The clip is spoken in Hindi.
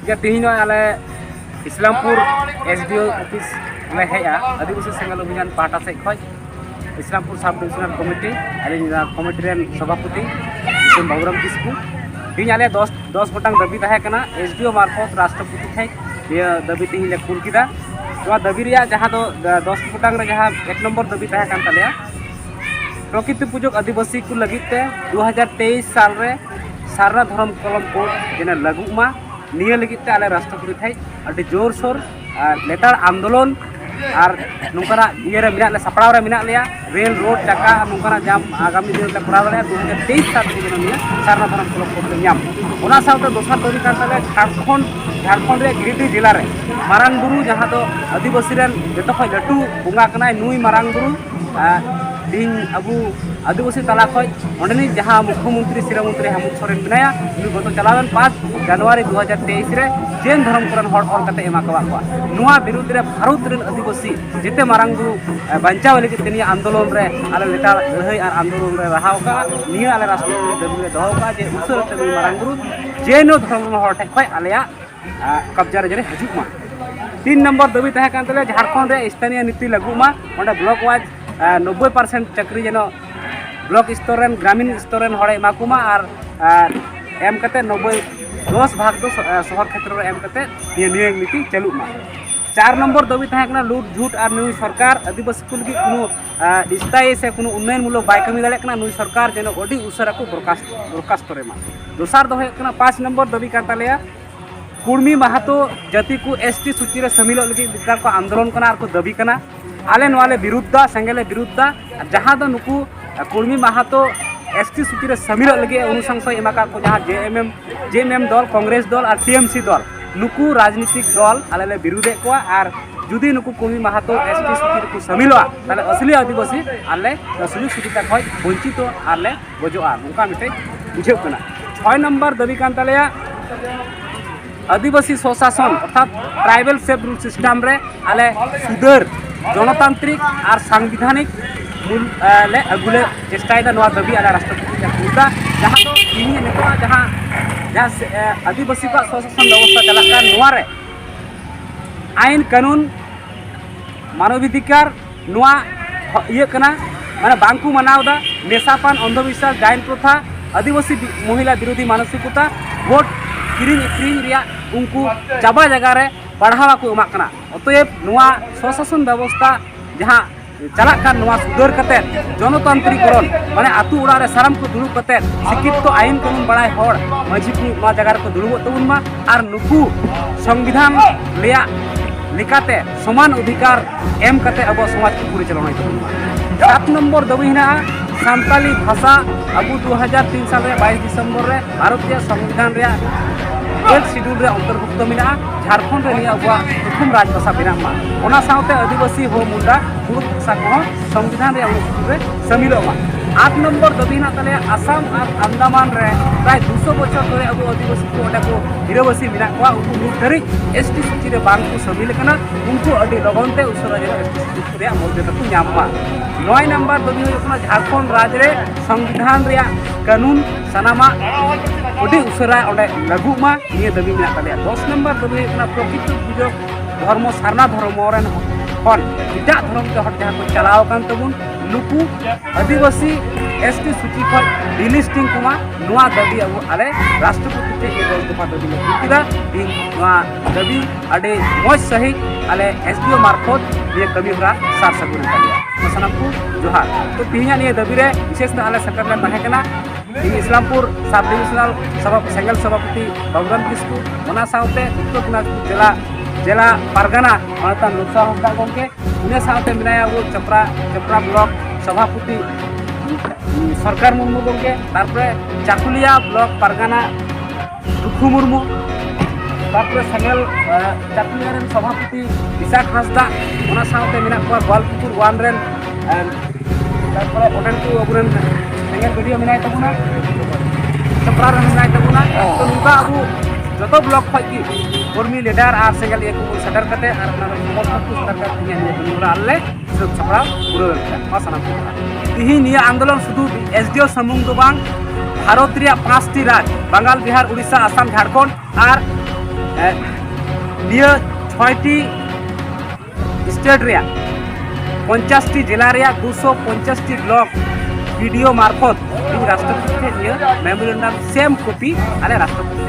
जे तीन आले इस्लामपुर एसडीओ ऑफिस में हेजा आदिवासी सेंगल अभियान पाटा से खज Islampur sub divisional committee Ali committee रेन सभापति बाबूराम किस्कू तीन आले 10 गोटांग दाबी तहकना एसडीओ मार्फत राष्ट्रपति थे ये दाबी तीन ले कुल किदा तो दाबी रिया जहां दो 10 गोटांग रे जहां 1 नंबर दाबी तह कान तलेया प्रकृति पूजक आदिवासी को लगिते 2023 साल रे सारना धर्म कलम कोड जेना लागुमा निये लगिते आले राष्ट्रपति थे अति जोर शोर लेतार आंदोलन और नौकरा ये मिना ले सपड़ाव रे मिना लिया रेल रोड चक्का नौकरा जाम आगामी दिन ले कराव रे 2023 साल के दिन सारना धर्म कलम कोड नाम ओना साउते दोसर तरी कान तले झारखंड रे गिरिडीह जिला रे मारांग बुरु जहां दो आदिवासी रेन जतो खय लटू बुंगा कनाय नुई मारांग बुरु दिन अबू आदिवासी तला खय ओंडनी जहां मुख्यमंत्री श्रीमंत्री हेमंत सोरेन बनाया गत चलावन 5 जनवरी 2023 रे जैन धर्म करन हर और कते एमा कवा नुआ विरुद्ध रे भारत रेन आदिवासी जेते मारांग बुरु बांचाव लगी तनी आंदोलन रे आले लेटा लहई और आंदोलन रे रहाव का निया आले राष्ट्रपति दबी रे दोहो का जे उसरते नुई मारांग बुरु जैन धर्म हर ठे खय आलेया कब्जा रे जरे हजु मा 3 नंबर दाबी तह कान तले झारखंड रे स्थानीय नीति लागू मा ओंडे ब्लॉक वाइज 90% चाकरी जनो ब्लॉक स्तर रेन ग्रामीण स्तर रेन हड़े माकुमा और एम कते 10 भाग दो शहर क्षेत्र रे एम कते ये नीति चालू मा 4 नंबर दाबी तह काना लूट झूठ और नुई सरकार आदिवासी को लगी कोनो स्थायी से कोनो उन्नयन मूलक बाय कमी दाड़े कना नुई सरकार जनो ओडी उसरा को ब्रॉडकास्ट करे मा दोसार दो है कना 5 नंबर दाबी कान तलेया कुर्मी महातो जाति को एसटी सूची रे शामिल लगी विकार को आंदोलन कना और को दाबी कना आले नवाले विरुद्ध संगले विरुद्ध जहां दो नुकु कुर्मी महातो एसटी सूची रे शामिल लगी अनुशंसा एमाका को जहां जेएमएम दल कांग्रेस दल और टीएमसी दल नुकु राजनीतिक दल आले विरुद्धे को और जुदी नुकु कुर्मी महातो एसटी सूची रे को शामिलवा ताले असली आदिवासी आले असली सुविधा खय वंचित आले बजोआ उनका मिटे बुझे कना 6 नंबर दाबी कान तलेया आदिवासी स्वशासन अर्थात ट्राइबल सेल्फ रूल सिस्टम रे आले सुधर गणतांत्रिक और संवैधानिक मूल ले अगुले चेष्टा नवा दाबी आले राष्ट्रपति का जहां तो इन नेता जहां आदिवासी का स्वशासन व्यवस्था चलाका नवा रे आईन कानून मानवाधिकार नवा ये कना माने बांकु मनावदा नेसापान अंधविश्वास गायन प्रथा आदिवासी महिला विरोधी मानसिकता वोट किरिंग रिया उनको चाबा जगह रे पढ़ावा को एमा कना अतएव नुआ स्वशासन व्यवस्था जहां चला कान नुआ सुधार कते जनतांत्रिकरण माने आतु उड़ा रे साराम को दुरुब कते शिक्षित तो आईन कानून बड़ाय हर माझी को मा जगह को दुरुब तबुन मा और नुकु संविधान लिया लिकाते समान अधिकार एम कते अब समाज को परिचालन होय तबुन 7 नंबर दाबी हिना सांताली भाषा अब 2003 साल रे 22 दिसंबर रे भारतीय संविधान रे 8 शेड्यूल रे अंतर्भुक्त मिना झारखंड रे अब प्रथम राजभाषा बिना मा ओना साउते आदिवासी हो मुंडा मुरुक भाषा को संविधान रे अनुच्छेद रे शामिल मा 8 नंबर दाबी ना तले आसाम और अंडमान रे प्राय 200 बछर धरे अब आदिवासी को ओटा को गिरवासी मिना को उनको निर्धारी एसटी सूची रे बांग को शामिल कना उनको अडी लगनते उसरा रे एसटी सूची रे मर्यादा को नाम मा 9 नंबर दाबी हो झारखंड राज्य रे संविधान रे कानून सनामा ओडी उसरा ओडे लागू मा ये दाबी मिना तले 10 नंबर दाबी कना प्रकृति पूजक धर्म सारना धर्म रेन हन इटा धर्म के हट जहां को चलाव कान तबुन लुकु आदिवासी एसटी सूची को डिलिस्टिंग कुमा नुआ दाबी अब आले राष्ट्रपति के एक दफा दाबी किदा दिन नुआ दाबी अडे मोज सही आले एसडीओ मार्फत ये कमी हरा सार सगुन कलिया सनम को जोहार तो तिहिया ने दाबी रे विशेष आले सरकार में तहे कना इस्लामपुर सब डिविजनल सेंगल सभापति बाबूराम किस्कू ओना साउते उत्तर दिनाजपुर जिला पारगाना मानता लोकसभा होगा गंके उन्हें साउते मिलाया वो चपरा ब्लॉक सभापति सरकार मुर्मू गंके तारपरे चाकुलिया ब्लॉक पारगाना दुखु मुर्मू तारपरे सेंगल चाकुलिया रेन सभापति विशाख हांसदा ओना साउते मिना को गोलपुर वन रेन तारपरे ओडन को अबुरेन सेंगल वीडियो मिनाय तबुना चपरा रेन मिनाय तबुना तो नुका अबु जतो ब्लॉक खय की कर्मी लीडर और सेंगल एक को सदर कते और समर्थक को सदर कते निया आले सब छपरा पूरा पासना तिही निया आंदोलन शुधु एसडीओ समूंग दो बांग भारत रिया 5टी राज्य बंगाल बिहार उड़ीसा आसाम झारखंड और নিয়ে 6টি স্টেট রিয়া 50টি জেলা রিয়া 250টি ব্লক ভিডিও মারফত রাষ্ট্রপতি নিয়ে মেমোরেন্ডাম সেম কপি আলে রাষ্ট্রপতি